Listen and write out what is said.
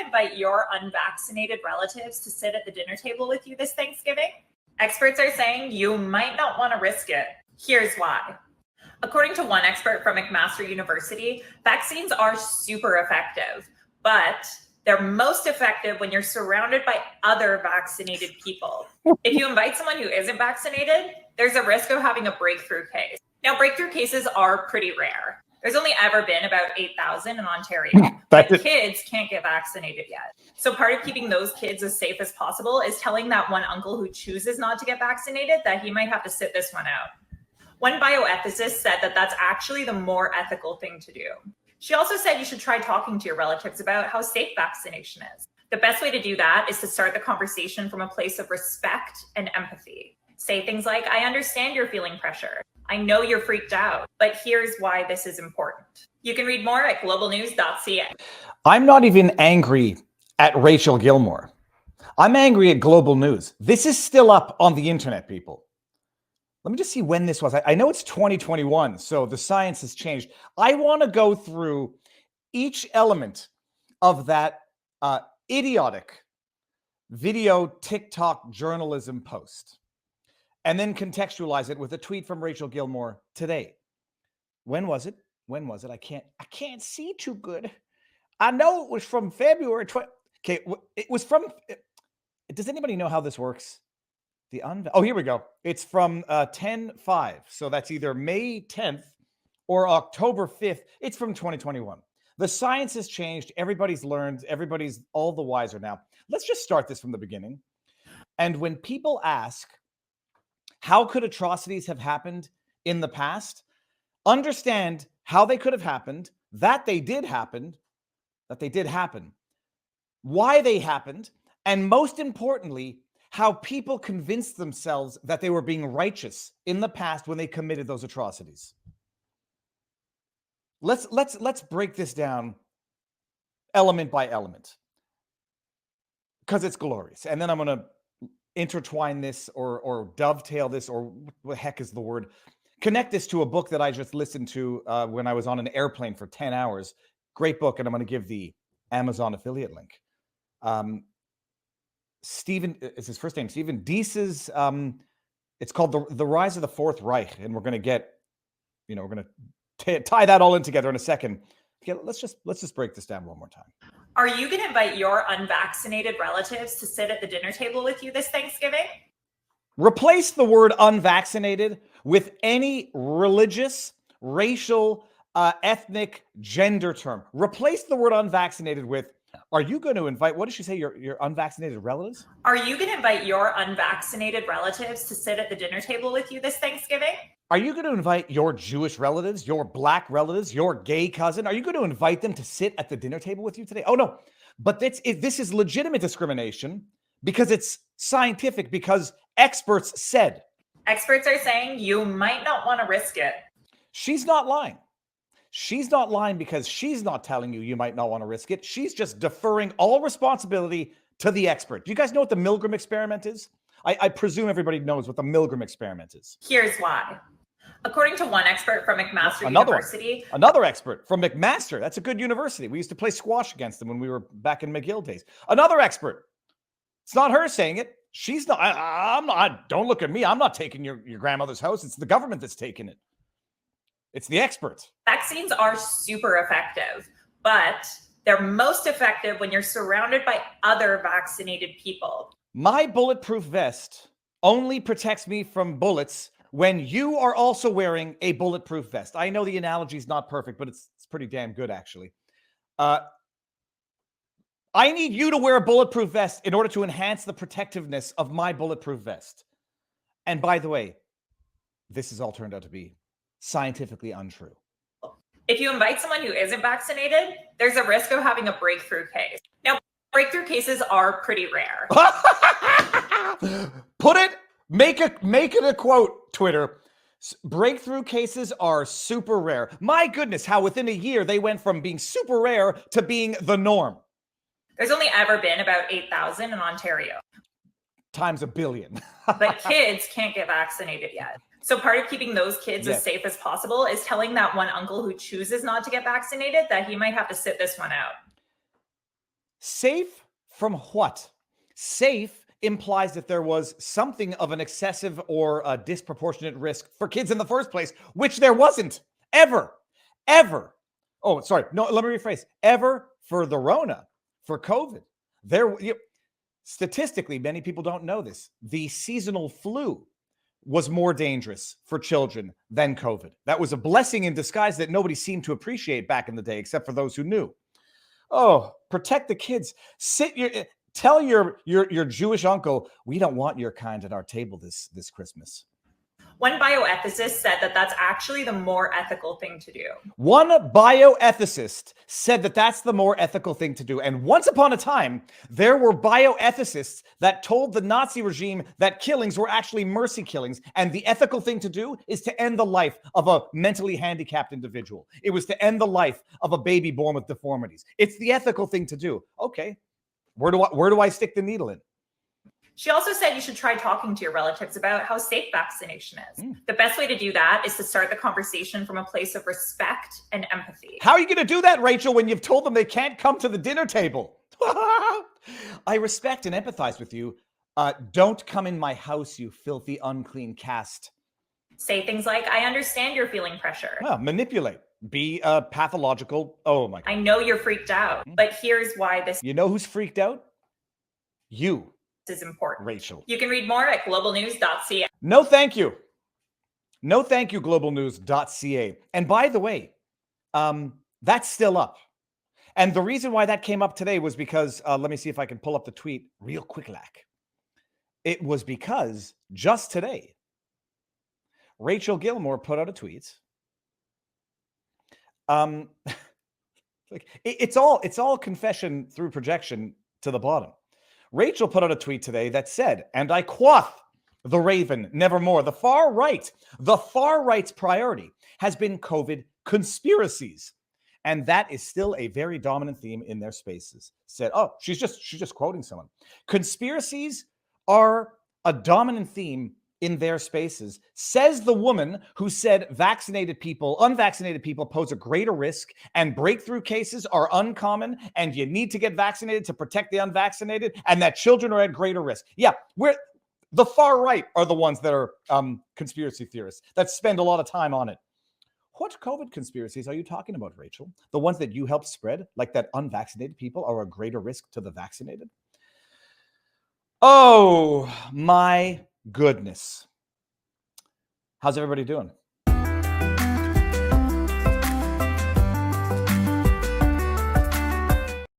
invite your unvaccinated relatives to sit at the dinner table with you this Thanksgiving? Experts are saying you might not want to risk it. Here's why. According to one expert from McMaster University, vaccines are super effective, but they're most effective when you're surrounded by other vaccinated people. If you invite someone who isn't vaccinated, there's a risk of having a breakthrough case. Now, breakthrough cases are pretty rare. There's only ever been about 8,000 in Ontario, but kids can't get vaccinated yet. So part of keeping those kids as safe as possible is telling that one uncle who chooses not to get vaccinated that he might have to sit this one out. One bioethicist said that that's actually the more ethical thing to do. She also said you should try talking to your relatives about how safe vaccination is. The best way to do that is to start the conversation from a place of respect and empathy. Say things like, I understand you're feeling pressure. I know you're freaked out, but here's why this is important. You can read more at globalnews.ca. I'm not even angry at Rachel Gilmore. I'm angry at Global News. This is still up on the internet, people. Let me just see when this was. I know it's 2021, so the science has changed. I want to go through each element of that idiotic video TikTok journalism post and then contextualize it with a tweet from Rachel Gilmore today. When was it? When was it? I can't see too good. I know it was from February 20. Okay, it was from. Does anybody know how this works? Oh, here we go. It's from 10/5. So that's either May 10th or October 5th. It's from 2021. The science has changed. Everybody's learned. Everybody's all the wiser now. Let's just start this from the beginning. And when people ask, how could atrocities have happened in the past? Understand how they could have happened, that they did happen, why they happened, and most importantly, how people convinced themselves that they were being righteous in the past when they committed those atrocities. Let's break this down element by element because it's glorious. And then I'm going to intertwine this or dovetail this, or what the heck is the word? Connect this to a book that I just listened to when I was on an airplane for 10 hours. Great book. And I'm going to give the Amazon affiliate link. Stephen is his first name. Stephen Deese's. It's called the Rise of the Fourth Reich, and we're going to tie that all in together in a second. Okay, let's just break this down one more time. Are you going to invite your unvaccinated relatives to sit at the dinner table with you this Thanksgiving? Replace the word unvaccinated with any religious, racial, ethnic, gender term. Replace the word unvaccinated with, are you going to invite, what did she say, your unvaccinated relatives? Are you going to invite your unvaccinated relatives to sit at the dinner table with you this Thanksgiving? Are you going to invite your Jewish relatives, your black relatives, your gay cousin? Are you going to invite them to sit at the dinner table with you today? Oh, no. But this is legitimate discrimination because it's scientific, because experts said. Experts are saying you might not want to risk it. She's not lying. She's not lying because she's not telling you might not want to risk it. She's just deferring all responsibility to the expert. Do you guys know what the Milgram experiment is? I presume everybody knows what the Milgram experiment is. Here's why. According to one expert from McMaster University. Another expert from McMaster. That's a good university. We used to play squash against them when we were back in McGill days. Another expert. It's not her saying it. She's not. I'm not. Don't look at me. I'm not taking your grandmother's house. It's the government that's taking it. It's the experts. Vaccines are super effective, but they're most effective when you're surrounded by other vaccinated people. My bulletproof vest only protects me from bullets when you are also wearing a bulletproof vest. I know the analogy is not perfect, but it's pretty damn good, actually. I need you to wear a bulletproof vest in order to enhance the protectiveness of my bulletproof vest. And by the way, this has all turned out to be scientifically untrue. If you invite someone who isn't vaccinated, there's a risk of having a breakthrough case. Now, breakthrough cases are pretty rare. Make it a quote, Twitter. Breakthrough cases are super rare. My goodness, how within a year they went from being super rare to being the norm. There's only ever been about 8,000 in Ontario. Times a billion. But kids can't get vaccinated yet. So part of keeping those kids as safe as possible is telling that one uncle who chooses not to get vaccinated that he might have to sit this one out. Safe from what? Safe implies that there was something of an excessive or a disproportionate risk for kids in the first place, which there wasn't ever. Oh, sorry. No, let me rephrase. Ever for the Rona, for COVID. Statistically, many people don't know this. The seasonal flu was more dangerous for children than COVID. That was a blessing in disguise that nobody seemed to appreciate back in the day, except for those who knew. Oh, protect the kids. Tell your Jewish uncle, we don't want your kind at our table this Christmas. One bioethicist said that that's actually the more ethical thing to do. One bioethicist said that that's the more ethical thing to do. And once upon a time, there were bioethicists that told the Nazi regime that killings were actually mercy killings. And the ethical thing to do is to end the life of a mentally handicapped individual. It was to end the life of a baby born with deformities. It's the ethical thing to do. Okay, where do I stick the needle in? She also said you should try talking to your relatives about how safe vaccination is. The best way to do that is to start the conversation from a place of respect and empathy. How are you going to do that, Rachel, when you've told them they can't come to the dinner table? I respect and empathize with you. Don't come in my house, you filthy, unclean cast. Say things like, I understand you're feeling pressure. Well, manipulate. Be pathological. Oh, my God. I know you're freaked out, but here's why this You know who's freaked out? You. is important. Rachel. You can read more at globalnews.ca. No, thank you. No, thank you, globalnews.ca. And by the way, that's still up. And the reason why that came up today was because, let me see if I can pull up the tweet real quick, lack. It was because just today, Rachel Gilmore put out a tweet. It's all confession through projection to the bottom. Rachel put out a tweet today that said, and I quoth, the Raven, nevermore. The far right's priority has been COVID conspiracies. And that is still a very dominant theme in their spaces. Said, oh, she's just quoting someone. Conspiracies are a dominant theme in their spaces, says the woman who said unvaccinated people pose a greater risk and breakthrough cases are uncommon and you need to get vaccinated to protect the unvaccinated and that children are at greater risk. Yeah, the far right are the ones that are conspiracy theorists that spend a lot of time on it. What COVID conspiracies are you talking about, Rachel? The ones that you helped spread, like that unvaccinated people are a greater risk to the vaccinated? Oh, my goodness. How's everybody doing?